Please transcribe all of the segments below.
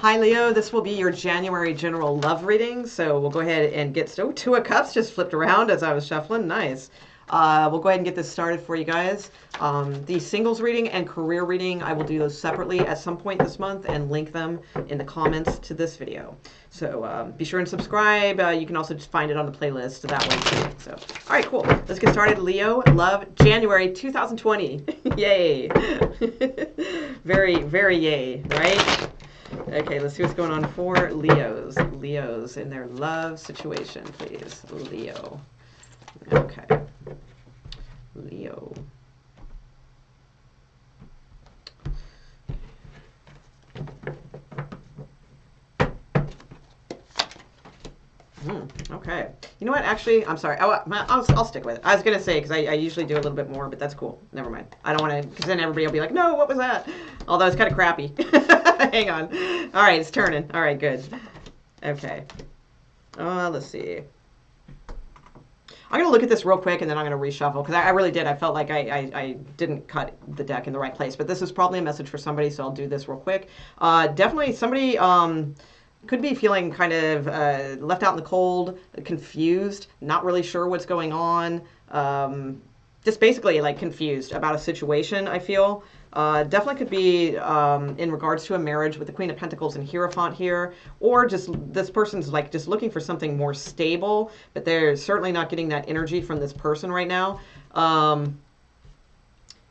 Hi, Leo. This will be your January general love reading. So we'll go ahead and get started. Oh, Two of Cups just flipped around as I was shuffling. Nice. We'll go ahead and get this started for you guys. The singles reading and career reading, I will do those separately at some point this month and link them in the comments to this video. So be sure and subscribe. You can also just find it on the playlist that way too. So, all right, cool. Let's get started. Leo, love, January 2020. Yay. Very, very yay, right? Okay, let's see what's going on for Leos. Leos in their love situation, please. Leo. Okay. Leo. Okay. You know what? Actually, I'm sorry. I'll stick with it. I was going to say, because I usually do a little bit more, but that's cool. Never mind. I don't want to, because then everybody will be like, no, what was that? Although it's kind of crappy. Hang on. All right, it's turning. All right, good. Okay. Let's see. I'm going to look at this real quick, and then I'm going to reshuffle, because I really did. I felt like I didn't cut the deck in the right place. But this is probably a message for somebody, so I'll do this real quick. Definitely somebody could be feeling kind of left out in the cold, confused, not really sure what's going on. Just basically like confused about a situation, I feel. Definitely could be in regards to a marriage with the Queen of Pentacles and Hierophant here, or just this person's like just looking for something more stable, but they're certainly not getting that energy from this person right now.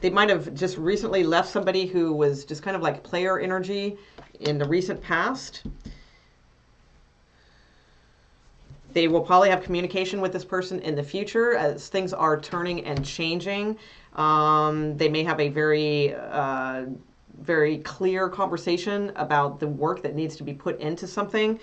They might have just recently left somebody who was just kind of like player energy in the recent past. They will probably have communication with this person in the future as things are turning and changing. They may have a very, very clear conversation about the work that needs to be put into something.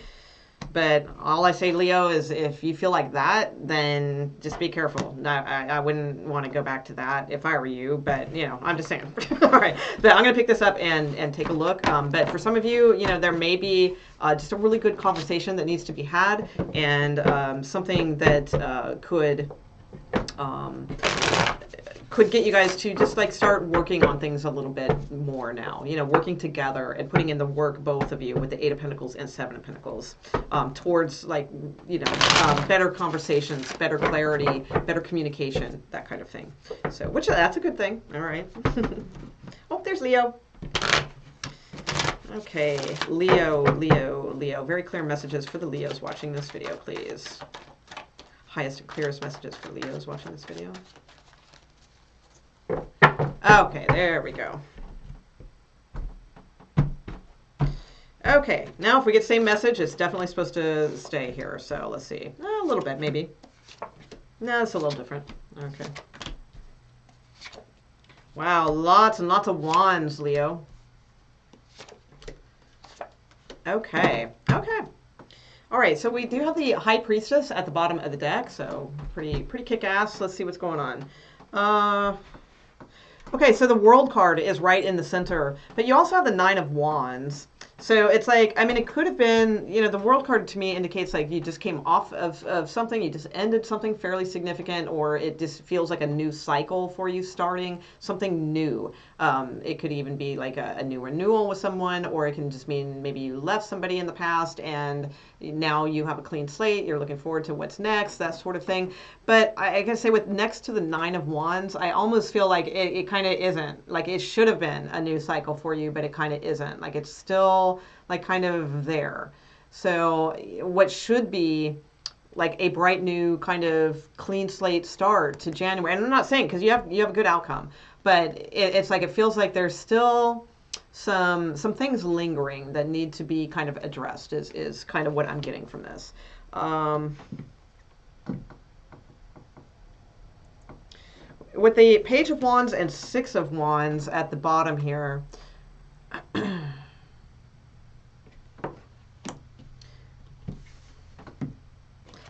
But all I say, Leo, is if you feel like that, then just be careful. I wouldn't want to go back to that if I were you, but, you know, I'm just saying. All right. But I'm going to pick this up and take a look. But for some of you, you know, there may be just a really good conversation that needs to be had, and something that could get you guys to just like start working on things a little bit more now, you know, working together and putting in the work, both of you, with the Eight of Pentacles and Seven of Pentacles, towards like, you know, better conversations, better clarity, better communication, that kind of thing. So, which that's a good thing. All right. Oh, there's Leo. Okay, Leo, Leo, Leo. Very clear messages for the Leos watching this video, please. Highest and clearest messages for Leos watching this video. Okay, there we go. Okay, now if we get same message, it's definitely supposed to stay here. So let's see. A little bit, maybe. No, it's a little different. Okay. Wow, lots and lots of wands, Leo. Okay, okay. All right, so we do have the High Priestess at the bottom of the deck, so pretty kick-ass. Let's see what's going on. Okay, so the World card is right in the center, but you also have the Nine of Wands. So it's like, I mean, it could have been, you know, the World card to me indicates like you just came off of something, you just ended something fairly significant, or it just feels like a new cycle for you starting, something new. It could even be like a new renewal with someone, or it can just mean maybe you left somebody in the past and now you have a clean slate, you're looking forward to what's next, that sort of thing. But I gotta say, with next to the Nine of Wands, I almost feel like it kind of isn't. Like it should have been a new cycle for you, but it kind of isn't. Like it's still like kind of there. So what should be like a bright new kind of clean slate start to January, and I'm not saying because you have a good outcome, but it's like it feels like there's still some things lingering that need to be kind of addressed is kind of what I'm getting from this. With the Page of Wands and Six of Wands at the bottom here,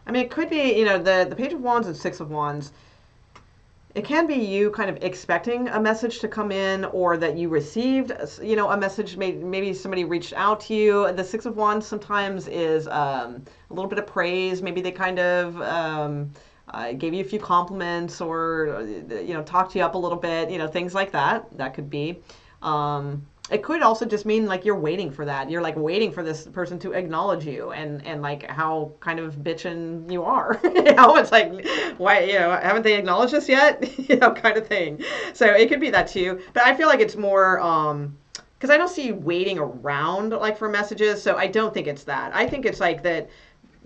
I mean, it could be, you know, the Page of Wands and Six of Wands, it can be you kind of expecting a message to come in, or that you received, you know, a message, maybe somebody reached out to you. The Six of Wands sometimes is a little bit of praise. Maybe they kind of gave you a few compliments, or, you know, talked you up a little bit, you know, things like that. That could be. It could also just mean like you're waiting for that. You're like waiting for this person to acknowledge you and like how kind of bitchin' you are. It's like, why, haven't they acknowledged us yet? Kind of thing. So it could be that too. But I feel like it's more because I don't see you waiting around like for messages. So I don't think it's that. I think it's like that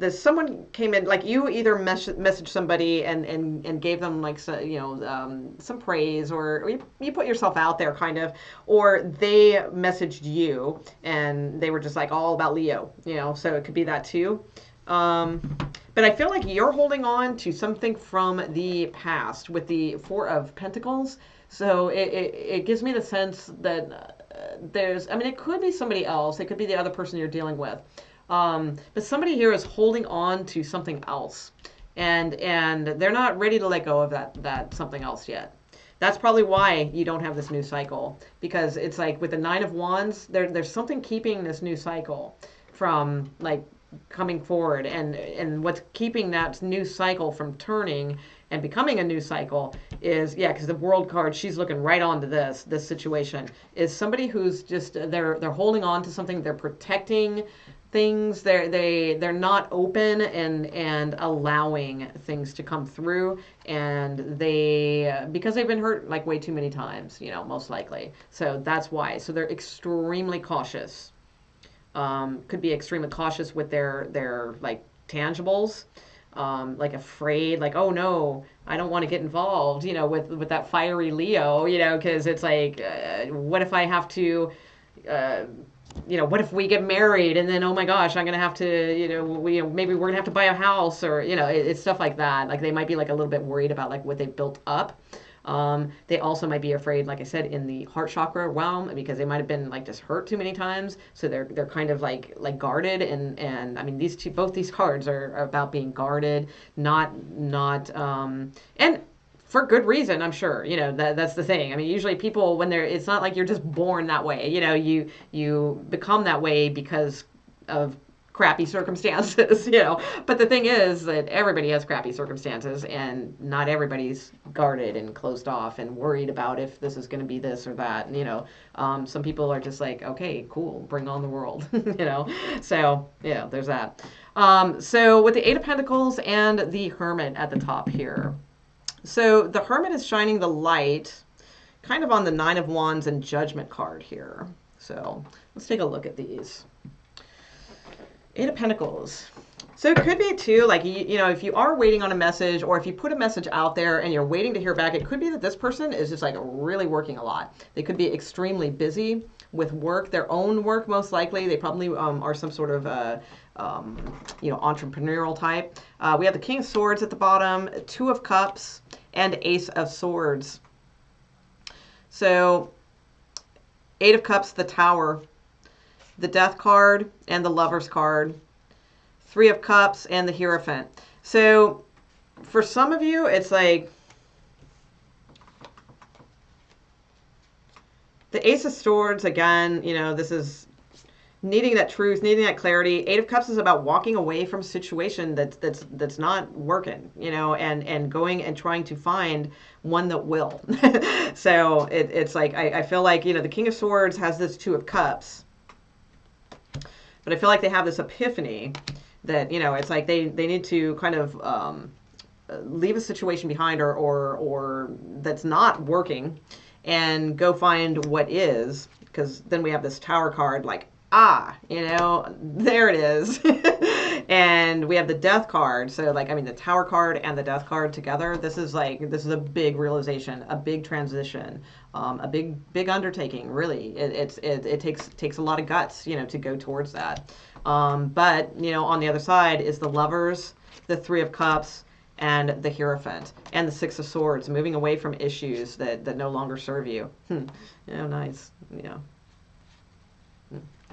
someone came in, like you either messaged somebody and gave them like some praise, or you put yourself out there kind of, or they messaged you and they were just like all about Leo, so it could be that too. But I feel like you're holding on to something from the past with the Four of Pentacles. So it gives me the sense that it could be somebody else. It could be the other person you're dealing with. But somebody here is holding on to something else, and they're not ready to let go of that something else yet. That's probably why you don't have this new cycle, because it's like with the Nine of Wands, there's something keeping this new cycle from like coming forward, and what's keeping that new cycle from turning and becoming a new cycle is, because the World card, she's looking right onto this situation, is somebody who's just they're holding on to something, they're protecting things, they're not open and allowing things to come through, and because they've been hurt like way too many times, most likely. So that's why. So they're extremely cautious. Could be extremely cautious with their like tangibles, like afraid, like, oh no, I don't want to get involved, with that fiery Leo, because it's like, what if I have to, what if we get married and then, oh my gosh, I'm going to have to, maybe we're going to have to buy a house, or, it's stuff like that. Like they might be like a little bit worried about like what they've built up. They also might be afraid, like I said, in the heart chakra realm, because they might have been like just hurt too many times. So they're kind of like guarded, and I mean, both these cards are about being guarded, not and for good reason, I'm sure. That's the thing. I mean, usually people, when it's not like you're just born that way. You become that way because of crappy circumstances. But the thing is that everybody has crappy circumstances, and not everybody's guarded and closed off and worried about if this is going to be this or that. Some people are just like, okay, cool, bring on the world. So there's that. So with the Eight of Pentacles and the Hermit at the top here. So the Hermit is shining the light kind of on the Nine of Wands and Judgment card here. So let's take a look at these. Eight of Pentacles. So it could be too, like, if you are waiting on a message, or if you put a message out there and you're waiting to hear back, it could be that this person is just like really working a lot. They could be extremely busy with work, their own work, most likely. They probably are some sort of, entrepreneurial type. We have the King of Swords at the bottom, Two of Cups, and Ace of Swords. So Eight of Cups, the Tower, the Death card, and the Lover's card, Three of Cups, and the Hierophant. So for some of you, it's like the Ace of Swords, again, this is needing that truth, needing that clarity. Eight of Cups is about walking away from a situation that's not working, and going and trying to find one that will. So it's like, I feel like, the King of Swords has this Two of Cups, but I feel like they have this epiphany that, it's like they need to kind of leave a situation behind, or that's not working, and go find what is. Because then we have this Tower card, like, there it is. And we have the Death card. So like, the Tower card and the Death card together, this is a big realization, a big transition, a big undertaking, really. It takes a lot of guts, to go towards that. But, on the other side is the Lovers, the Three of Cups, and the Hierophant, and the Six of Swords, moving away from issues that no longer serve you. Nice.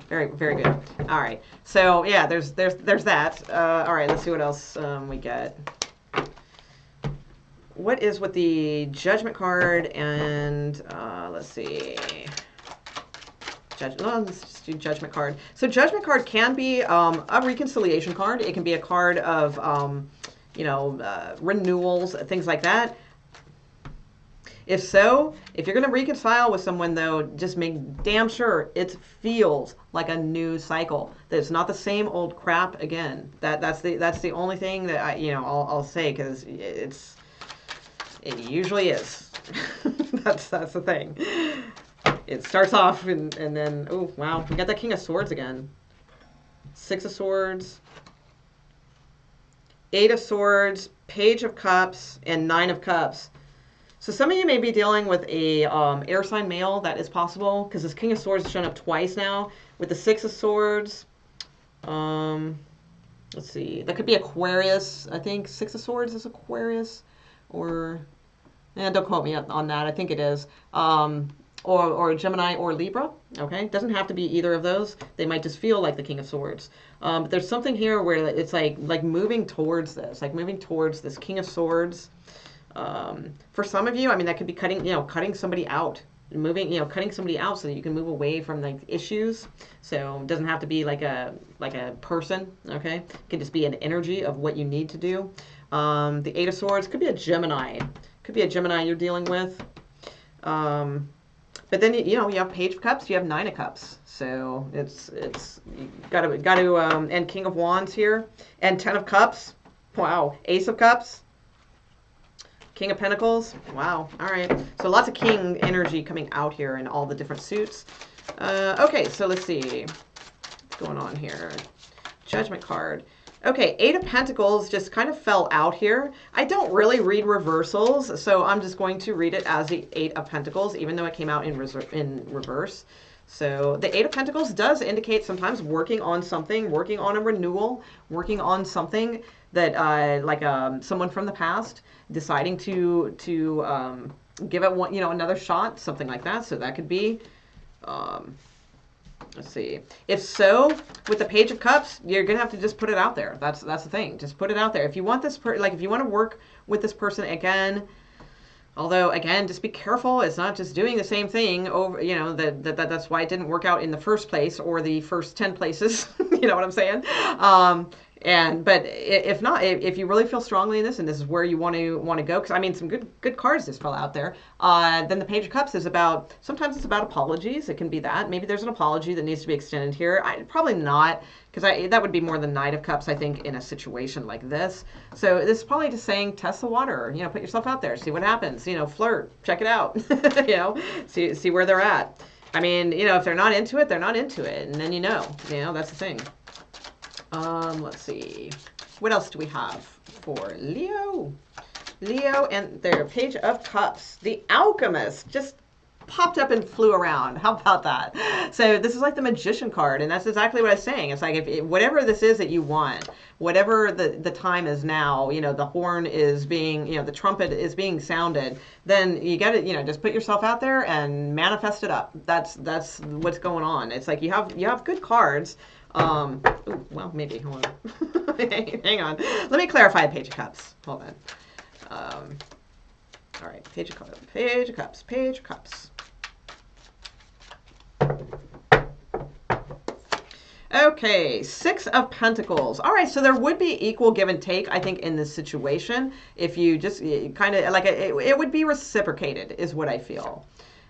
Very, very good. All right. So yeah, there's that. All right, let's see what else we get. What is with the Judgment card, and let's see. Let's just do Judgment card. So Judgment card can be a reconciliation card. It can be a card of renewals, things like that. If so, if you're going to reconcile with someone, though, just make damn sure it feels like a new cycle. That it's not the same old crap again. That's the only thing that I'll say, because it usually is. that's the thing. It starts off and then, oh wow, we got that King of Swords again. Six of Swords, Eight of Swords, Page of Cups, and Nine of Cups. So some of you may be dealing with a air sign male. That is possible, because this King of Swords has shown up twice now. With the Six of Swords, let's see. That could be Aquarius. I think Six of Swords is Aquarius. Or, don't quote me on that. I think it is. Or Gemini or Libra. Okay, doesn't have to be either of those. They might just feel like the King of Swords. But there's something here where it's like moving towards this, King of Swords. For some of you, I mean, that could be cutting somebody out, cutting somebody out so that you can move away from like issues. So it doesn't have to be like a person, okay? It can just be an energy of what you need to do. The Eight of Swords could be a Gemini. You're dealing with. But then you have Page of Cups, you have Nine of Cups. So it's you got to and King of Wands here, and Ten of Cups. Wow, Ace of Cups. King of Pentacles. Wow. All right. So lots of king energy coming out here in all the different suits. Okay, so let's see what's going on here. Judgment card. Okay, Eight of Pentacles just kind of fell out here. I don't really read reversals, so I'm just going to read it as the Eight of Pentacles, even though it came out in reverse. So the Eight of Pentacles does indicate sometimes working on something, working on a renewal, working on something that someone from the past deciding to give it one, another shot, something like that. So that could be, let's see. If so, with the Page of Cups, you're gonna have to just put it out there. That's the thing. Just put it out there. If you want this if you want to work with this person again. Although, again, just be careful. It's not just doing the same thing over, that's why it didn't work out in the first place or the first 10 places. You know what I'm saying? But if not, if you really feel strongly in this, and this is where you want to go, because I mean, some good cards just fell out there. Then the Page of Cups is sometimes it's about apologies. It can be that. Maybe there's an apology that needs to be extended here. Probably not, because that would be more the Knight of Cups, I think, in a situation like this. So this is probably just saying, test the water. Put yourself out there, see what happens. Flirt, check it out. See where they're at. I mean, if they're not into it, they're not into it, and then that's the thing. Let's see. What else do we have for Leo? Leo and their Page of Cups. The Alchemist just popped up and flew around. How about that? So this is like the Magician card, and that's exactly what I was saying. It's like whatever this is that you want, whatever the time is now, the horn is being, the trumpet is being sounded, then you got to, just put yourself out there and manifest it up. That's what's going on. It's like you have good cards. Ooh, well, maybe. Hold on. Hang on. Let me clarify Page of Cups. Hold on. All right. Page of Cups. Page of Cups. Page of Cups. Okay, Six of Pentacles. All right, so there would be equal give and take, I think, in this situation. If you just kind of it would be reciprocated, is what I feel.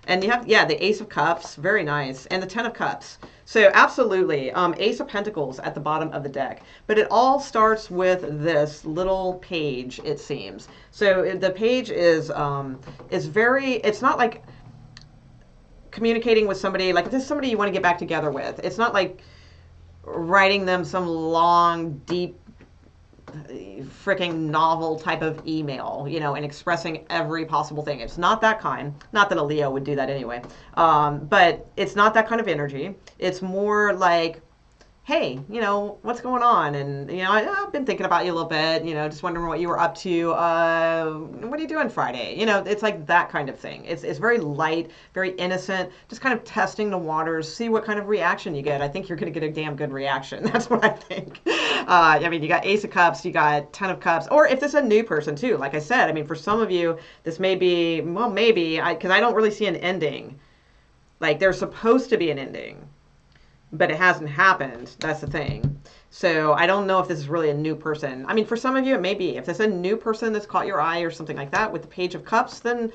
And you have, the Ace of Cups, very nice, and the Ten of Cups. So absolutely, Ace of Pentacles at the bottom of the deck. But it all starts with this little page, it seems. So the page is very, it's not like communicating with somebody, like if this is somebody you want to get back together with. It's not like writing them some long, deep, freaking novel type of email, and expressing every possible thing. It's not that kind. Not that a Leo would do that anyway. But it's not that kind of energy. It's more like, hey, what's going on? And, I've been thinking about you a little bit, just wondering what you were up to. What are you doing Friday? It's like that kind of thing. It's very light, very innocent, just kind of testing the waters, see what kind of reaction you get. I think you're going to get a damn good reaction. That's what I think. I mean, you got Ace of Cups, you got Ten of Cups, or if this is a new person too, like I said, I mean, for some of you, this may be, well, maybe, because I don't really see an ending. Like, there's supposed to be an ending. but it hasn't happened. That's the thing. So I don't know if this is really a new person. I mean, for some of you, it may be. If it's a new person that's caught your eye or something like that with the Page of Cups, then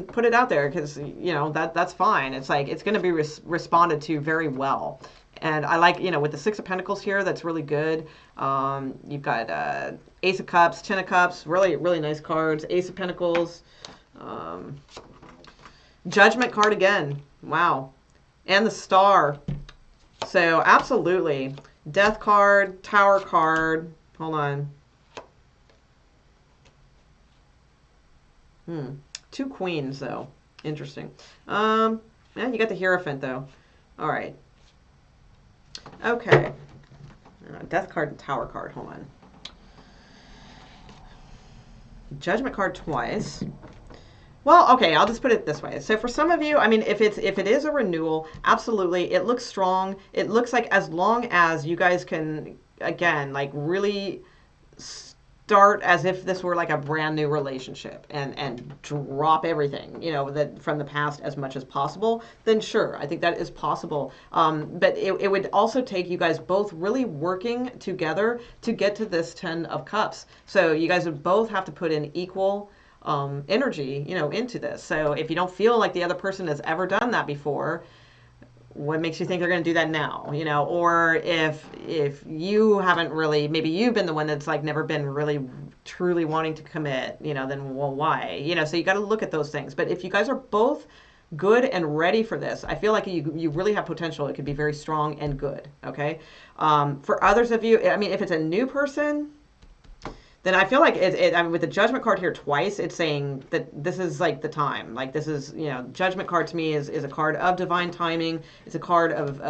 put it out there because that's fine. It's like it's going to be responded to very well. And I like with the Six of Pentacles here, that's really good. You've got Ace of Cups, Ten of Cups, really really nice cards. Ace of Pentacles, Judgment card again. Wow, and the Star. So absolutely. Death card, Tower card. Hold on. Two queens, though. Interesting. Yeah, you got the Hierophant, though. All right. Okay. Death card and Tower card. Hold on. Judgment card twice. Well, okay, I'll just put it this way. So for some of you, I mean, if it is a renewal, absolutely, it looks strong. It looks like as long as you guys can, again, like really start as if this were like a brand new relationship and drop everything, that from the past as much as possible, then sure, I think that is possible. But it would also take you guys both really working together to get to this 10 of Cups. So you guys would both have to put in equal energy, into this. So if you don't feel like the other person has ever done that before, what makes you think they're going to do that now? Or if you haven't really, maybe you've been the one that's like never been really truly wanting to commit, then well, why? So you got to look at those things. But if you guys are both good and ready for this, I feel like you really have potential. It could be very strong and good. Okay. For others of you, I mean, if it's a new person, then I feel like I mean, with the Judgment card here twice, it's saying that this is like the time. Like this is, Judgment card to me is a card of divine timing. It's a card of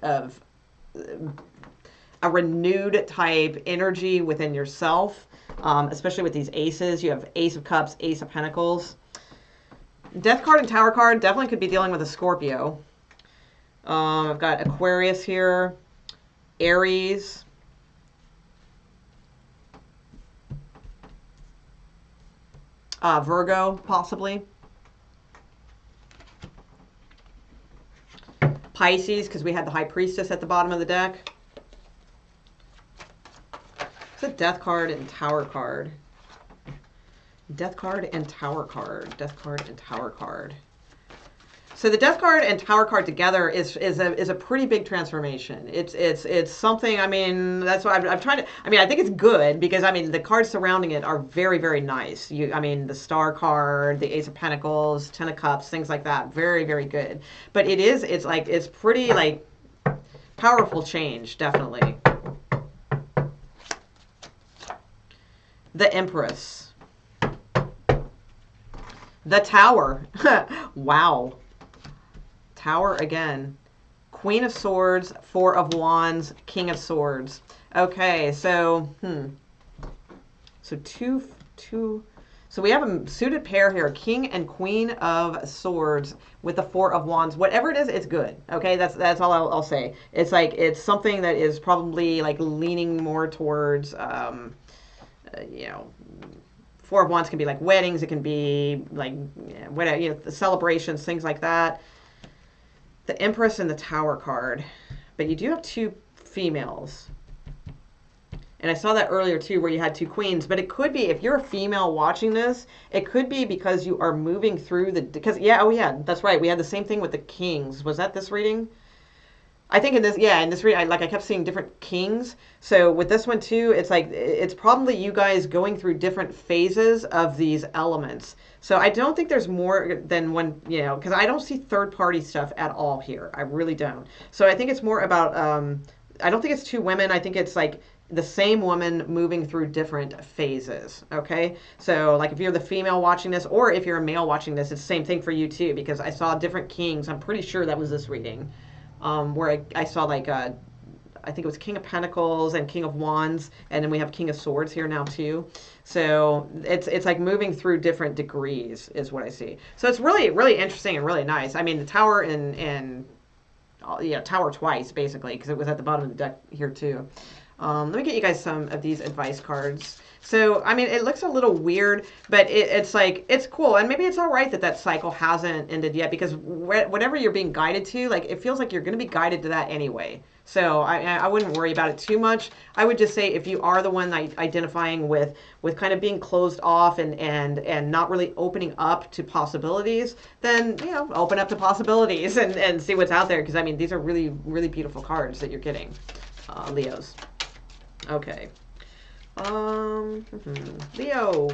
a renewed type energy within yourself, especially with these aces. You have Ace of Cups, Ace of Pentacles. Death card and Tower card definitely could be dealing with a Scorpio. I've got Aquarius here, Aries, Virgo, possibly. Pisces, because we had the High Priestess at the bottom of the deck. It's a Death card and Tower card. Death card and Tower card. Death card and Tower card. So the Death card and Tower card together is a pretty big transformation. It's something. I mean, that's why I'm trying to. I mean, I think it's good because I mean the cards surrounding it are very very nice. I mean the Star card, the Ace of Pentacles, Ten of Cups, things like that. Very very good. But it's pretty like powerful change, definitely. The Empress. The Tower. Wow. Tower again. Queen of Swords, Four of Wands, King of Swords. Okay, so so so we have a suited pair here, King and Queen of Swords with the Four of Wands. Whatever it is, it's good. Okay, that's all I'll say. It's like it's something that is probably like leaning more towards Four of Wands can be like weddings, it can be like whatever, the celebrations, things like that. The Empress and the Tower card. But you do have two females. And I saw that earlier too where you had two queens. But it could be, if you're a female watching this, it could be because you are moving through yeah, that's right. We had the same thing with the kings. Was that this reading? I think in this reading, I kept seeing different kings. So with this one too, it's like, it's probably you guys going through different phases of these elements. So I don't think there's more than one, because I don't see third party stuff at all here. I really don't. So I think it's more about, I don't think it's two women. I think it's like the same woman moving through different phases. Okay. So like if you're the female watching this, or if you're a male watching this, it's the same thing for you too, because I saw different kings. I'm pretty sure that was this reading. Where I saw like I think it was King of Pentacles and King of Wands, and then we have King of Swords here now too. So it's like moving through different degrees is what I see. So it's really really interesting and really nice. I mean the Tower and Tower twice basically because it was at the bottom of the deck here too. Let me get you guys some of these advice cards. So, I mean, it looks a little weird, but it's like, it's cool. And maybe it's all right that that cycle hasn't ended yet, because whatever you're being guided to, like, it feels like you're going to be guided to that anyway. So I wouldn't worry about it too much. I would just say, if you are the one identifying with kind of being closed off and not really opening up to possibilities, then, you know, open up to possibilities and see what's out there. Because, I mean, these are really, really beautiful cards that you're getting, Leos. Okay. Leo,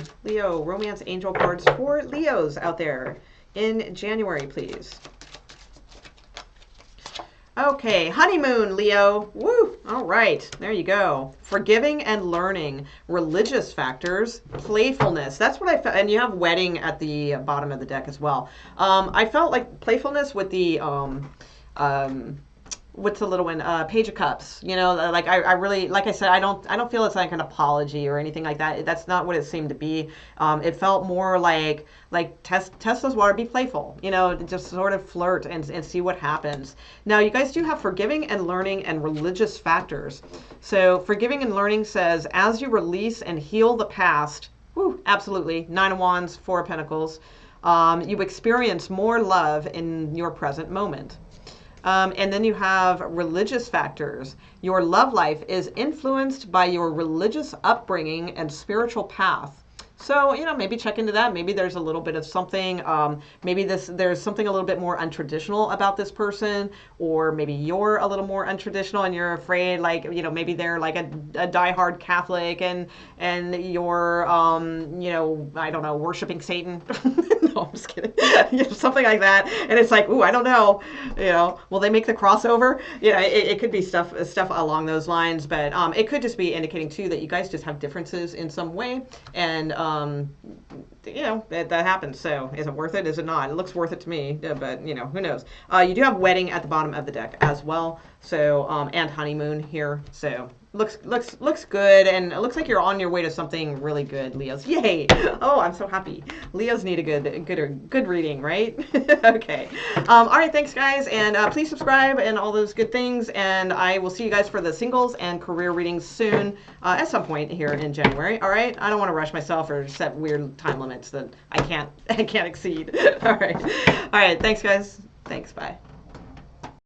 romance angel cards for Leos out there in January, please. Okay, honeymoon, Leo. Woo! All right, there you go. Forgiving and learning, religious factors, playfulness. That's what I felt. And you have wedding at the bottom of the deck as well. I felt like playfulness with the what's the little one? Page of Cups. You know, like I really, like I said, I don't feel it's like an apology or anything like that. That's not what it seemed to be. It felt more like test those water, be playful. You know, just sort of flirt and see what happens. Now, you guys do have forgiving and learning and religious factors. So forgiving and learning says, as you release and heal the past, whew, absolutely, 9 of Wands, 4 of Pentacles, you experience more love in your present moment. And then you have religious factors. Your love life is influenced by your religious upbringing and spiritual path. So, you know, maybe check into that. Maybe there's a little bit of something, maybe there's something a little bit more untraditional about this person, or maybe you're a little more untraditional and you're afraid, like, you know, maybe they're like a diehard Catholic and you're, you know, I don't know, worshiping Satan. No, I'm just kidding. You know, something like that. And it's like, ooh, I don't know, you know, will they make the crossover? You know, it could be stuff along those lines, but it could just be indicating too that you guys just have differences in some way, and you know, that happens. So is it worth it? Is it not? It looks worth it to me, but you know, who knows? You do have wedding at the bottom of the deck as well. So and honeymoon here. So looks good, and it looks like you're on your way to something really good, Leos. Yay! Oh, I'm so happy. Leos need a good reading, right? Okay. All right, thanks guys, and please subscribe and all those good things, and I will see you guys for the singles and career readings soon, at some point here in January. All right. I don't want to rush myself or set weird time limits that I can't exceed. All right. Thanks guys. Thanks. Bye.